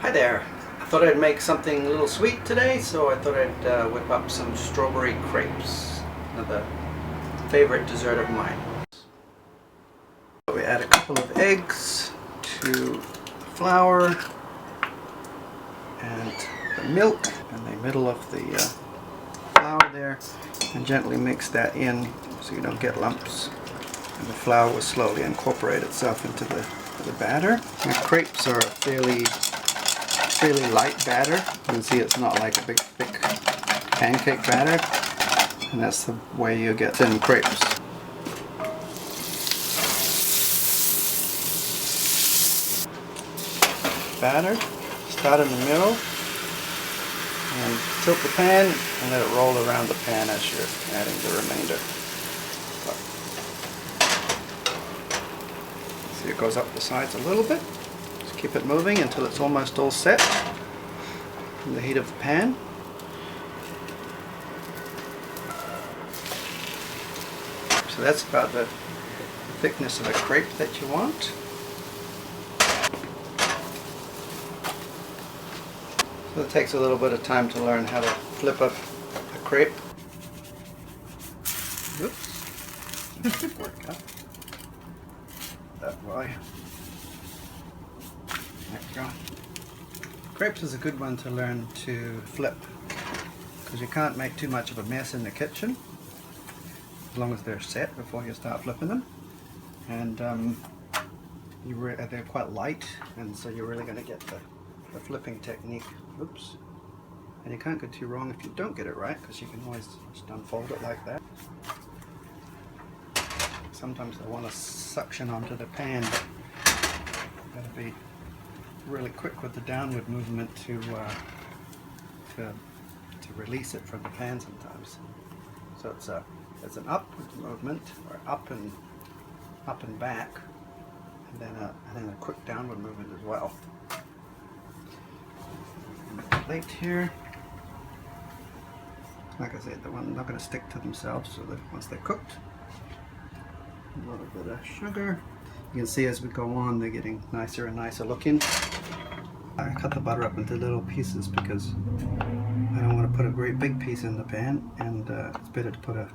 Hi there. I thought I'd make something a little sweet today, so I thought I'd whip up some strawberry crepes, another favorite dessert of mine. So we add a couple of eggs to flour and the milk in the middle of the flour there, and gently mix that in so you don't get lumps, and the flour will slowly incorporate itself into the batter. My crepes are a fairly light batter. You can see it's not like a big thick pancake batter, and that's the way you get thin crepes. Batter, start in the middle and tilt the pan and let it roll around the pan as you're adding the remainder. See, it goes up the sides a little bit. Just keep it moving until it's almost all set in the heat of the pan. So that's about the thickness of a crepe that you want. So it takes a little bit of time to learn how to flip up a crepe. Oops. Work out. That way. There we go. Crepes is a good one to learn to flip, because you can't make too much of a mess in the kitchen as long as they're set before you start flipping them. And they're quite light, and so you're really going to get the flipping technique. Oops. And you can't go too wrong if you don't get it right, because you can always just unfold it like that. Sometimes they want to suction onto the pan, but you've got to be really quick with the downward movement to release it from the pan sometimes. So it's an upward movement, or up and back, and then a quick downward movement as well. Plate here. Like I said, they're not going to stick to themselves, so that once they're cooked, a little bit of sugar. You can see as we go on, they're getting nicer and nicer looking. I cut the butter up into little pieces because I don't want to put a great big piece in the pan, and it's better to put a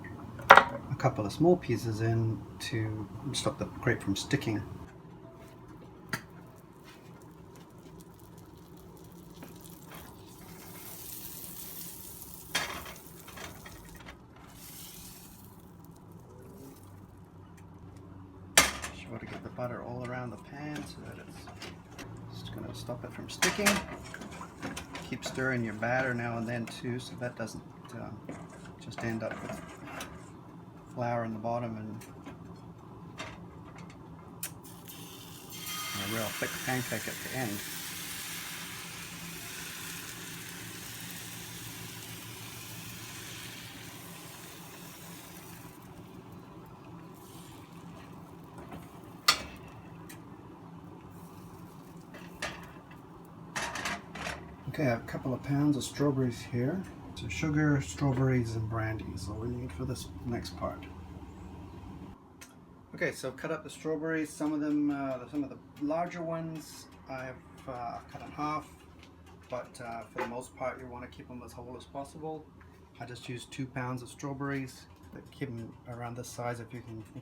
couple of small pieces in to stop the crepe from sticking. Sure to get the butter all around the pan so that it's just going to stop it from sticking. Keep stirring your batter now and then too, so that doesn't just end up with flour in the bottom and a real thick pancake at the end. Okay, I have a couple of pounds of strawberries here. So sugar, strawberries, and brandy is all we need for this next part. Okay, so cut up the strawberries. Some of them, some of the larger ones, I've cut in half, but for the most part, you want to keep them as whole as possible. I just used 2 pounds of strawberries. Keep them around this size if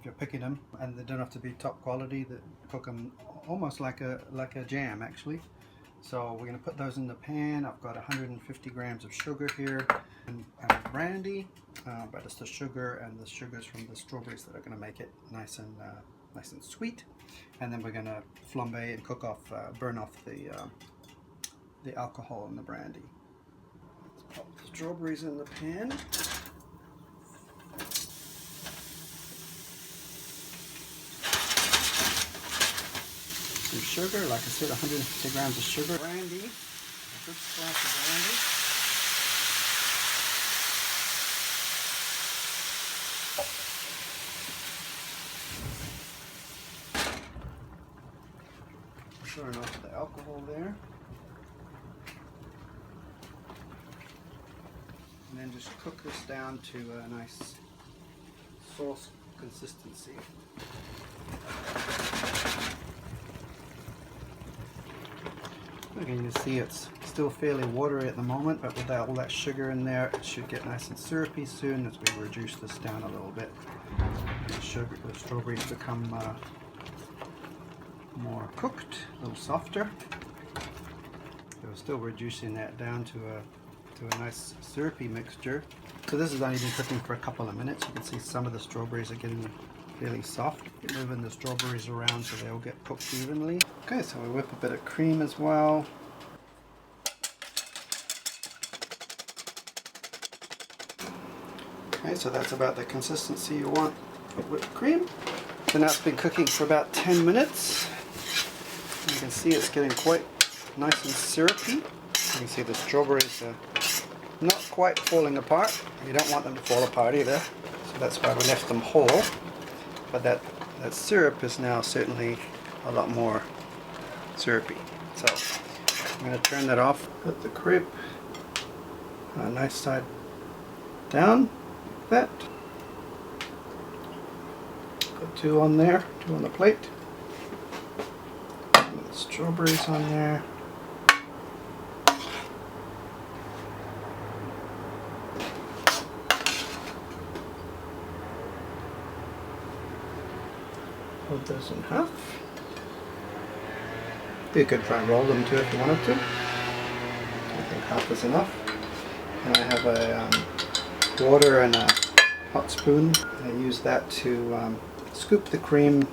you're picking them, and they don't have to be top quality. They cook them almost like a jam, actually. So we're going to put those in the pan. I've got 150 grams of sugar here and brandy, but it's the sugar and the sugars from the strawberries that are going to make it nice and sweet. And then we're going to flambé and cook off, burn off the alcohol in the brandy. Let's pop the strawberries in the pan. Some sugar, like I said, 150 grams of sugar. Brandy, a good splash of brandy. Stirring off the alcohol there. And then just cook this down to a nice sauce consistency. Again, you see it's still fairly watery at the moment, but with all that sugar in there, it should get nice and syrupy soon as we reduce this down a little bit. The strawberries become more cooked, a little softer. So we're still reducing that down to a nice syrupy mixture. So this has only been cooking for a couple of minutes. You can see some of the strawberries are getting fairly soft. You're moving the strawberries around so they all get cooked evenly. Okay, so we whip a bit of cream as well. Okay, so that's about the consistency you want for whipped cream. So now it's been cooking for about 10 minutes. You can see it's getting quite nice and syrupy. You can see the strawberries are not quite falling apart. You don't want them to fall apart either, so that's why we left them whole. But that syrup is now certainly a lot more syrupy. So I'm going to turn that off. Put the crepe on a nice side down, like that. Put two on there, two on the plate. Put the strawberries on there. Fold those in half. You could try and roll them too if you wanted to. I think half is enough. And I have a water and a hot spoon. I use that to scoop the cream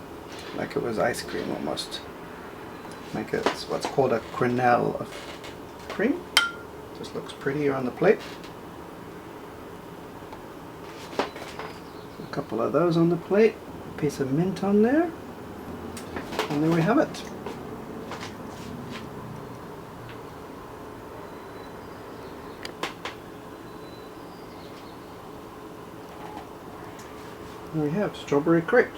like it was ice cream almost. Make it what's called a quenelle of cream. Just looks prettier on the plate. A couple of those on the plate. Piece of mint on there, and there we have it. There we have strawberry crepes.